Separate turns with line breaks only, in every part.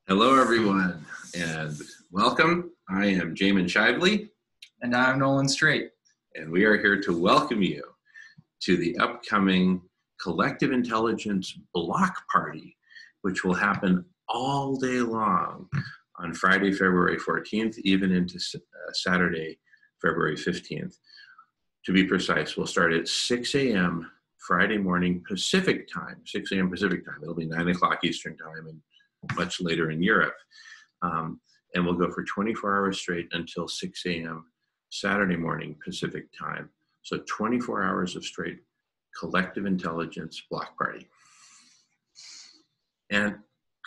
Hello, everyone, and welcome. I am Jamin Shively.
And I'm Nolan Straight.
And we are here to welcome you to the upcoming Collective Intelligence Block Party, which will happen all day long on Friday, February 14th, even into Saturday, February 15th. To be precise, we'll start at 6 a.m. Friday morning Pacific time, 6 a.m. Pacific time. It'll be 9 o'clock Eastern time and much later in Europe. And we'll go for 24 hours straight until 6 a.m. Saturday morning Pacific time. So 24 hours of straight collective intelligence block party. And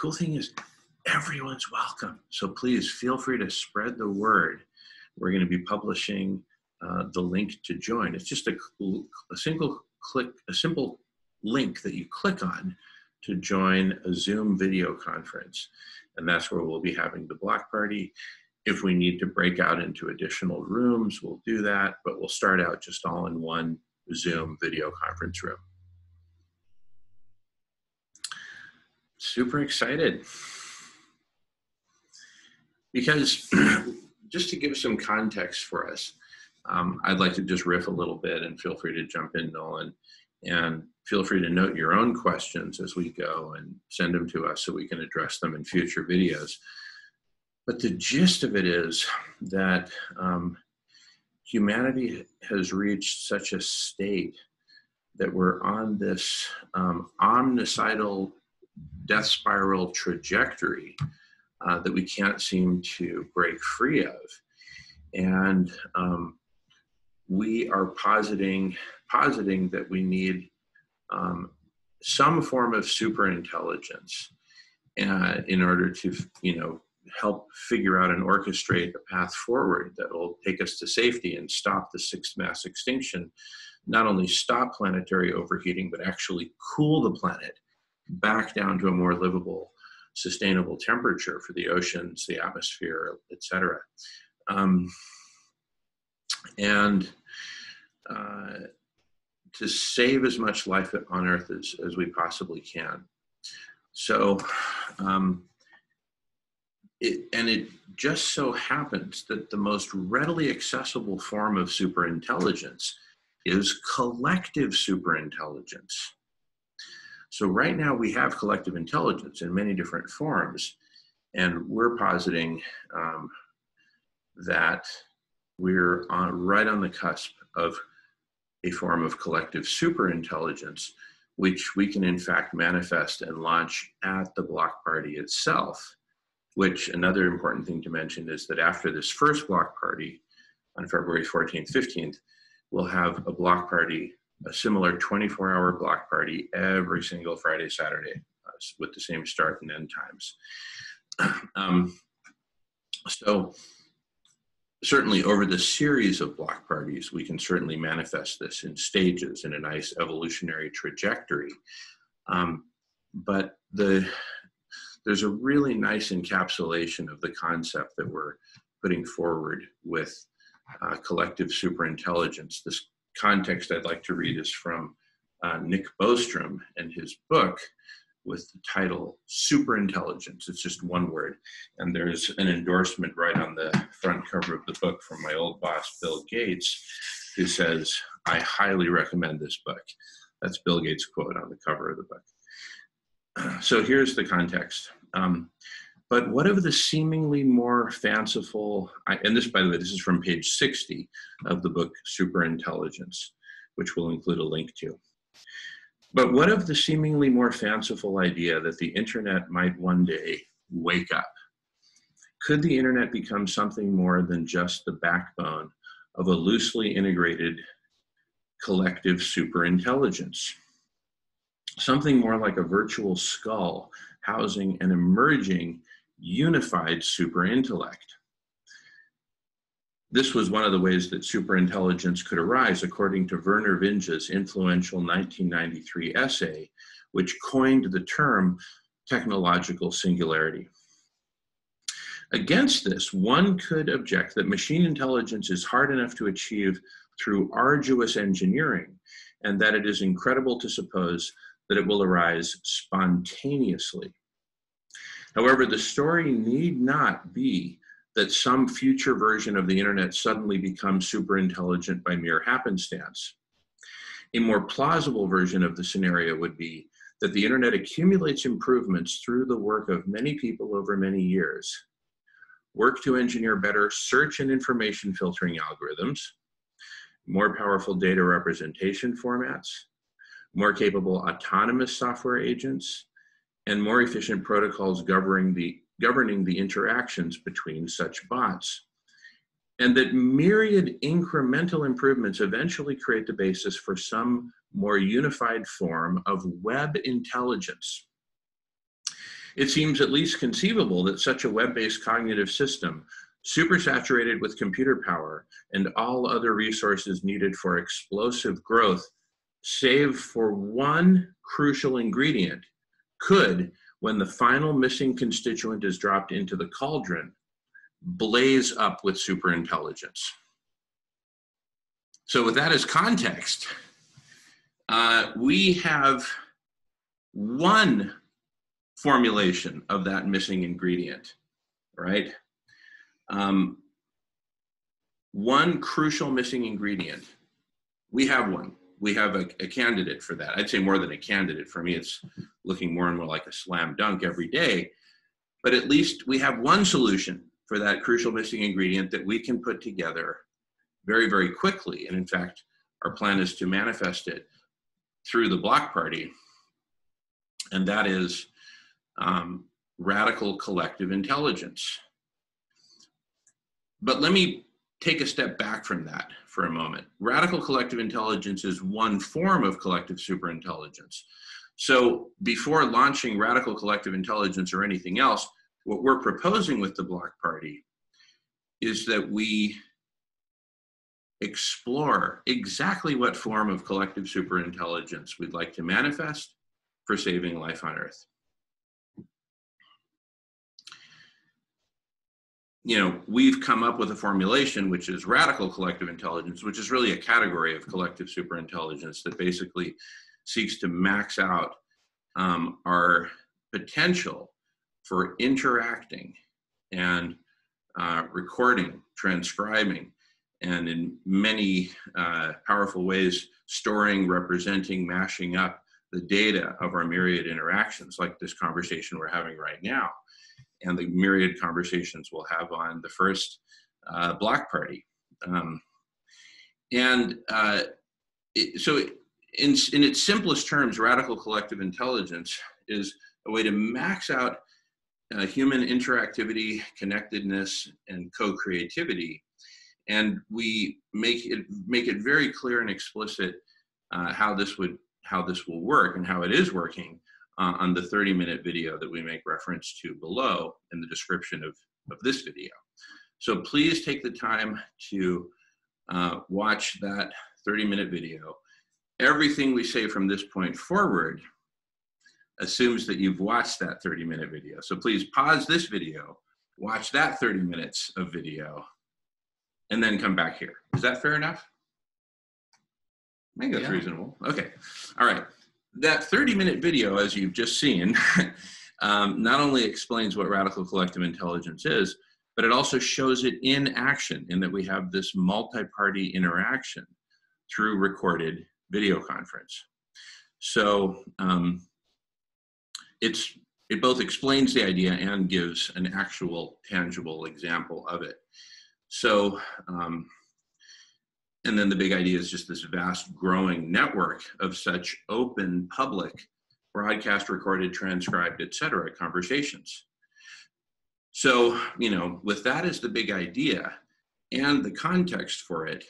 cool thing is, everyone's welcome. So please feel free to spread the word. We're going to be publishing the link to join. It's just a simple link that you click on to join a Zoom video conference. And that's where we'll be having the block party. If we need to break out into additional rooms, we'll do that, but we'll start out just all in one Zoom video conference room. Super excited. Because just to give some context for us, I'd like to just riff a little bit, and feel free to jump in, Nolan, and feel free to note your own questions as we go and send them to us so we can address them in future videos. But the gist of it is that humanity has reached such a state that we're on this omnicidal death spiral trajectory that we can't seem to break free of. And we are positing that we need some form of superintelligence in order to, help figure out and orchestrate a path forward that will take us to safety and stop the sixth mass extinction. Not only stop planetary overheating, but actually cool the planet back down to a more livable, sustainable temperature for the oceans, the atmosphere, etc. To save as much life on Earth as we possibly can. So, it just so happens that the most readily accessible form of superintelligence is collective superintelligence. So right now we have collective intelligence in many different forms, and we're positing that we're right on the cusp of a form of collective superintelligence, which we can in fact manifest and launch at the block party itself. Which, another important thing to mention is that after this first block party on February 14th, 15th, we'll have a block party, a similar 24-hour block party every single Friday, Saturday, with the same start and end times. So certainly over the series of block parties, we can certainly manifest this in stages in a nice evolutionary trajectory. But there's a really nice encapsulation of the concept that we're putting forward with collective superintelligence. This context I'd like to read is from Nick Bostrom and his book with the title Superintelligence. It's just one word. And there's an endorsement right on the front cover of the book from my old boss, Bill Gates, who says, "I highly recommend this book." That's Bill Gates' quote on the cover of the book. So here's the context. But what of the seemingly more fanciful, and this, by the way, this is from page 60 of the book Superintelligence, which we'll include a link to. But what of the seemingly more fanciful idea that the internet might one day wake up? Could the internet become something more than just the backbone of a loosely integrated collective superintelligence? Something more like a virtual skull housing an emerging unified superintellect. This was one of the ways that superintelligence could arise, according to Vernor Vinge's influential 1993 essay, which coined the term technological singularity. Against this, one could object that machine intelligence is hard enough to achieve through arduous engineering, and that it is incredible to suppose that it will arise spontaneously. However, the story need not be that some future version of the internet suddenly becomes super intelligent by mere happenstance. A more plausible version of the scenario would be that the internet accumulates improvements through the work of many people over many years. Work to engineer better search and information filtering algorithms, more powerful data representation formats, more capable autonomous software agents, and more efficient protocols governing the interactions between such bots. And that myriad incremental improvements eventually create the basis for some more unified form of web intelligence. It seems at least conceivable that such a web-based cognitive system, supersaturated with computer power and all other resources needed for explosive growth, save for one crucial ingredient, could, when the final missing constituent is dropped into the cauldron, blaze up with superintelligence. So with that as context, we have one formulation of that missing ingredient, right? One crucial missing ingredient. We have one. We have a candidate for that. I'd say more than a candidate. For me, it's looking more and more like a slam dunk every day. But at least we have one solution for that crucial missing ingredient that we can put together very, very quickly. And in fact, our plan is to manifest it through the Block Party. And that is radical collective intelligence. But let me take a step back from that for a moment. Radical collective intelligence is one form of collective superintelligence. So before launching radical collective intelligence or anything else, what we're proposing with the Block Party is that we explore exactly what form of collective superintelligence we'd like to manifest for saving life on Earth. You know, we've come up with a formulation which is radical collective intelligence, which is really a category of collective superintelligence that basically seeks to max out our potential for interacting and recording, transcribing, and in many powerful ways, storing, representing, mashing up the data of our myriad interactions, like this conversation we're having right now, and the myriad conversations we'll have on the first Block Party. So in its simplest terms, radical collective intelligence is a way to max out human interactivity, connectedness, and co-creativity. And we make it very clear and explicit how this will work and how it is working on the 30-minute video that we make reference to below in the description of this video. So please take the time to watch that 30-minute video. Everything we say from this point forward assumes that you've watched that 30-minute video. So please pause this video, watch that 30 minutes of video, and then come back here. Is that fair enough? I think that's reasonable. Okay. All right. That 30-minute video, as you've just seen, not only explains what radical collective intelligence is, but it also shows it in action, in that we have this multi-party interaction through recorded video conference. So it both explains the idea and gives an actual tangible example of it. So, and then the big idea is just this vast growing network of such open, public, broadcast, recorded, transcribed, et cetera, conversations. So, you know, with that as the big idea and the context for it,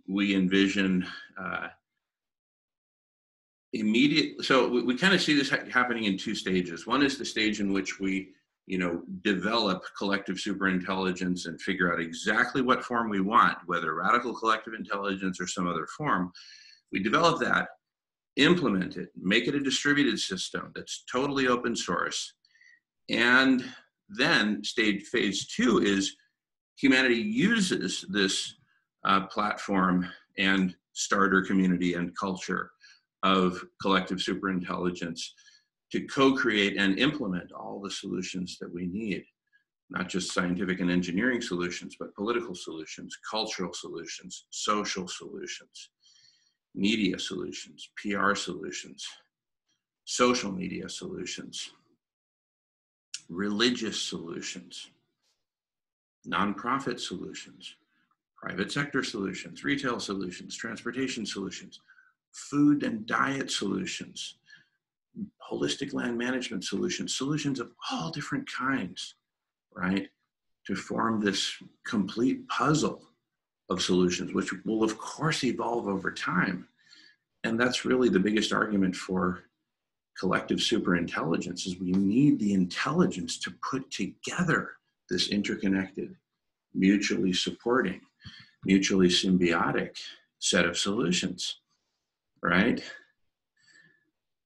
we envision so we kind of see this happening in two stages. One is the stage in which we, you know, develop collective superintelligence and figure out exactly what form we want, whether radical collective intelligence or some other form. We develop that, implement it, make it a distributed system that's totally open source. And then phase two is humanity uses this platform and starter community and culture of collective superintelligence to co-create and implement all the solutions that we need, not just scientific and engineering solutions, but political solutions, cultural solutions, social solutions, media solutions, PR solutions, social media solutions, religious solutions, nonprofit solutions, private sector solutions, retail solutions, transportation solutions, food and diet solutions, holistic land management solutions, solutions of all different kinds, right? To form this complete puzzle of solutions, which will of course evolve over time. And that's really the biggest argument for collective superintelligence, is we need the intelligence to put together this interconnected, mutually supporting, mutually symbiotic set of solutions, right?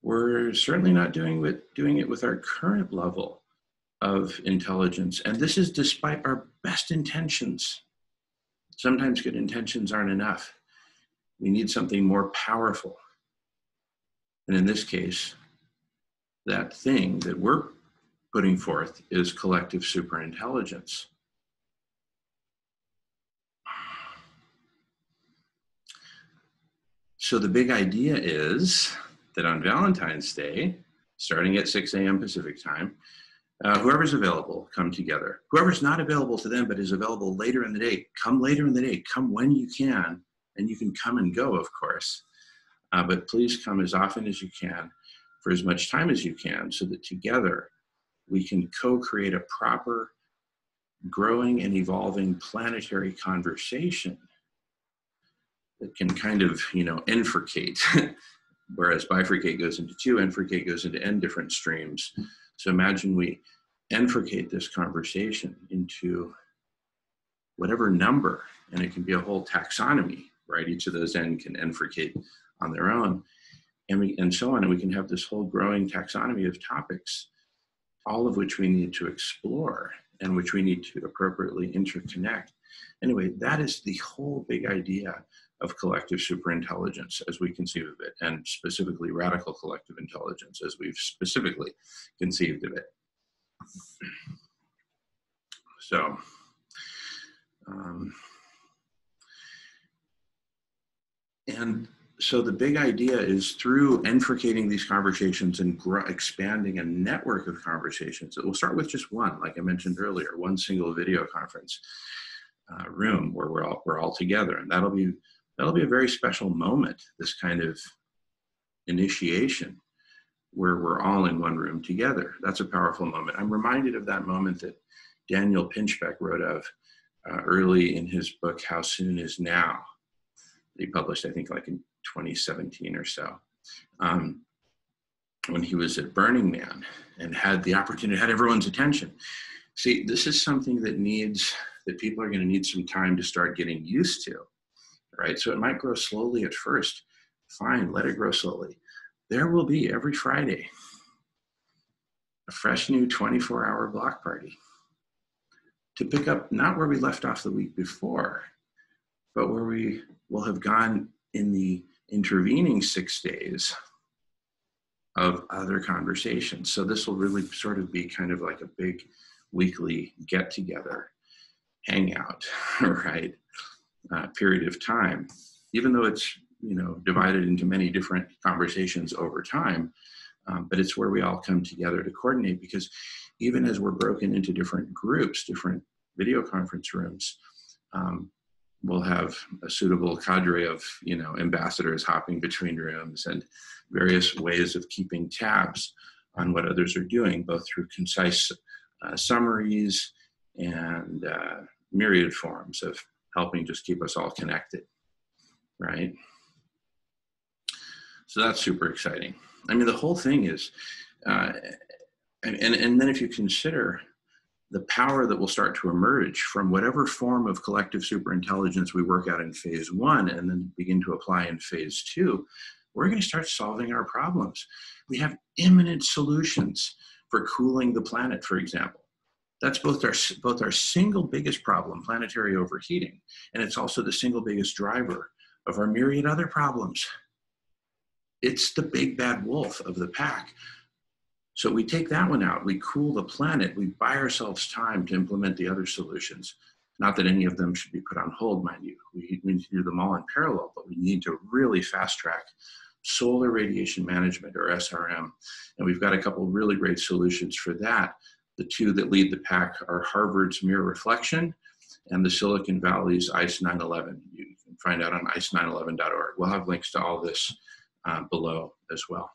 We're certainly not doing it with our current level of intelligence. And this is despite our best intentions. Sometimes good intentions aren't enough. We need something more powerful. And in this case, that thing that we're putting forth is collective superintelligence. So the big idea is that on Valentine's Day, starting at 6 a.m. Pacific time, whoever's available, come together. Whoever's not available to them but is available later in the day, come later in the day. Come when you can, and you can come and go, of course. But please come as often as you can for as much time as you can, so that together we can co-create a proper, growing and evolving planetary conversation that can kind of, enfricate, whereas bifurcate goes into two, enfricate goes into n different streams. So imagine we enfricate this conversation into whatever number, and it can be a whole taxonomy, right? Each of those n can enfricate on their own, and so on. And we can have this whole growing taxonomy of topics, all of which we need to explore and which we need to appropriately interconnect. Anyway, that is the whole big idea of collective superintelligence as we conceive of it, and specifically radical collective intelligence as we've specifically conceived of it. So, and so the big idea is, through enfricating these conversations and expanding a network of conversations, it will start with just one, like I mentioned earlier, one single video conference room where we're all together, and that'll be a very special moment, this kind of initiation where we're all in one room together. That's a powerful moment. I'm reminded of that moment that Daniel Pinchbeck wrote of early in his book, How Soon Is Now? He published, I think, like in 2017 or so, when he was at Burning Man and had the opportunity, had everyone's attention. See, this is something that people are going to need some time to start getting used to. Right? So it might grow slowly at first. Fine, let it grow slowly. There will be every Friday a fresh new 24-hour block party to pick up not where we left off the week before, but where we will have gone in the intervening 6 days of other conversations. So this will really sort of be kind of like a big weekly get-together, hangout, right? Period of time, even though it's divided into many different conversations over time, but it's where we all come together to coordinate, because even as we're broken into different groups, different video conference rooms, we'll have a suitable cadre of ambassadors hopping between rooms, and various ways of keeping tabs on what others are doing, both through concise summaries and myriad forms of helping just keep us all connected, right? So that's super exciting. I mean, the whole thing is, and then if you consider the power that will start to emerge from whatever form of collective superintelligence we work out in phase 1 and then begin to apply in phase 2, we're going to start solving our problems. We have imminent solutions for cooling the planet, for example. That's both our single biggest problem, planetary overheating, and it's also the single biggest driver of our myriad other problems. It's the big bad wolf of the pack. So we take that one out, we cool the planet, we buy ourselves time to implement the other solutions. Not that any of them should be put on hold, mind you. We need to do them all in parallel, but we need to really fast track solar radiation management, or SRM. And we've got a couple of really great solutions for that. The two that lead the pack are Harvard's Mirror Reflection and the Silicon Valley's ICE 911. You can find out on ice911.org. We'll have links to all this below as well.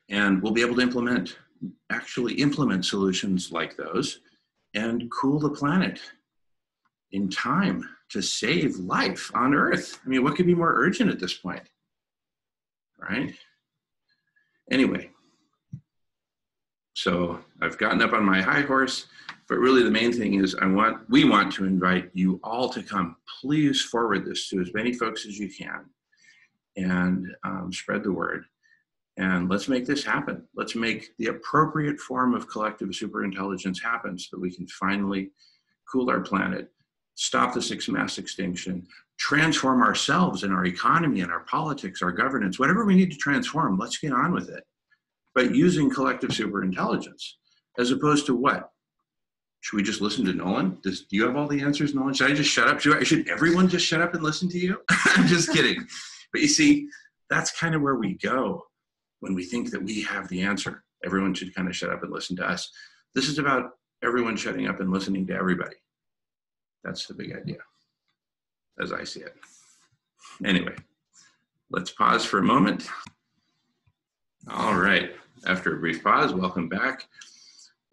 And we'll be able to actually implement solutions like those and cool the planet in time to save life on Earth. I mean, what could be more urgent at this point, right? Anyway, so I've gotten up on my high horse, but really the main thing is we want to invite you all to come. Please forward this to as many folks as you can and spread the word. And let's make this happen. Let's make the appropriate form of collective superintelligence happen so that we can finally cool our planet, stop the sixth mass extinction, transform ourselves and our economy and our politics, our governance, whatever we need to transform, let's get on with it. But using collective superintelligence, as opposed to what? Should we just listen to Nolan? Do you have all the answers, Nolan? Should I just shut up? Should everyone just shut up and listen to you? I'm just kidding. But you see, that's kind of where we go when we think that we have the answer. Everyone should kind of shut up and listen to us. This is about everyone shutting up and listening to everybody. That's the big idea, as I see it. Anyway, let's pause for a moment. All right, after a brief pause, welcome back.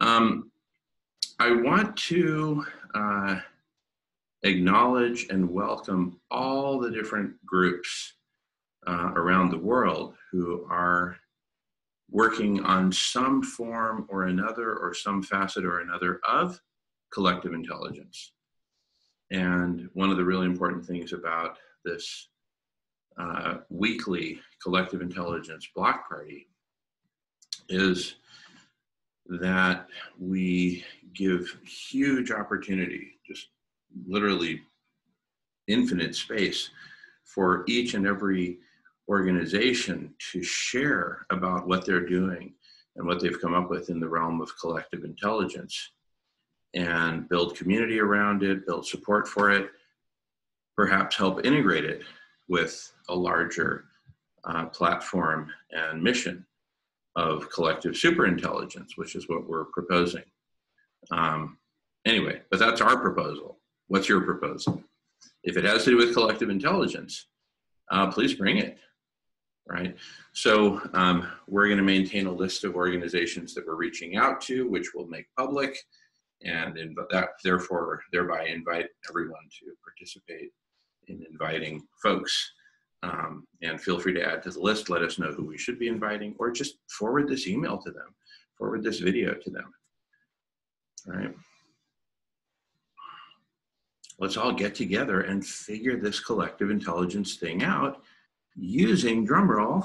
I want to acknowledge and welcome all the different groups around the world who are working on some form or another, or some facet or another of collective intelligence. And one of the really important things about this weekly collective intelligence block party is that we give huge opportunity, just literally infinite space, for each and every organization to share about what they're doing and what they've come up with in the realm of collective intelligence, and build community around it, build support for it, perhaps help integrate it with a larger platform and mission of collective superintelligence, which is what we're proposing. Anyway, but that's our proposal. What's your proposal? If it has to do with collective intelligence, please bring it, right? So we're going to maintain a list of organizations that we're reaching out to, which we'll make public, and thereby invite everyone to participate in inviting folks. And feel free to add to the list. Let us know who we should be inviting, or just forward this email to them, forward this video to them. All right. Let's all get together and figure this collective intelligence thing out using, drumroll,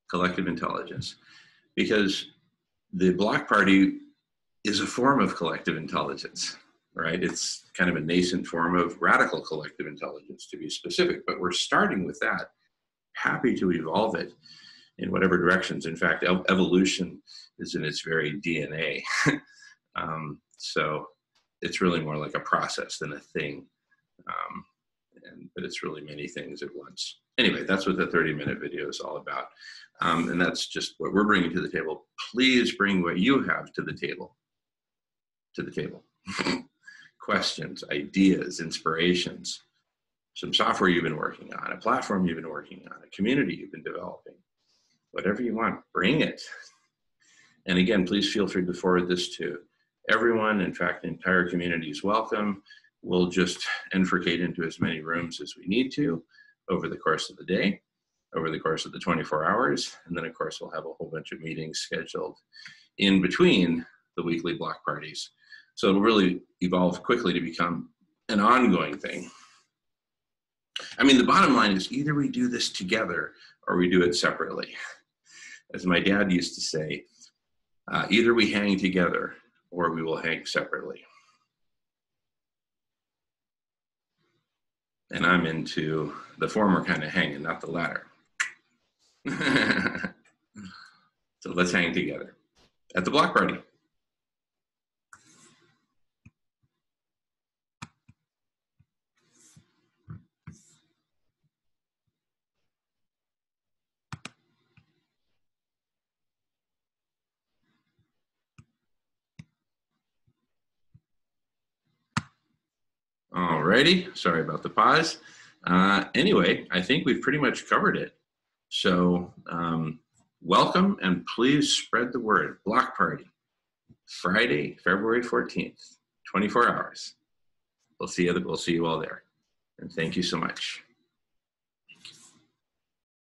collective intelligence. Because the block party is a form of collective intelligence, right? It's kind of a nascent form of radical collective intelligence, to be specific, but we're starting with that. Happy to evolve it in whatever directions. In fact, evolution is in its very DNA. So it's really more like a process than a thing. But it's really many things at once. Anyway, that's what the 30-minute video is all about. And that's just what we're bringing to the table. Please bring what you have to the table. Questions, ideas, inspirations, some software you've been working on, a platform you've been working on, a community you've been developing, whatever you want, bring it. And again, please feel free to forward this to everyone. In fact, the entire community is welcome. We'll just infiltrate into as many rooms as we need to over the course of the day, over the course of the 24 hours. And then of course, we'll have a whole bunch of meetings scheduled in between the weekly block parties. So it'll really evolve quickly to become an ongoing thing. I mean, the bottom line is either we do this together or we do it separately. As my dad used to say, either we hang together or we will hang separately. And I'm into the former kind of hanging, not the latter. So let's hang together at the block party. Alrighty, sorry about the pause. Anyway, I think we've pretty much covered it. So welcome, and please spread the word. Block party, Friday, February 14th, 24 hours. We'll see you all there. And thank you so much.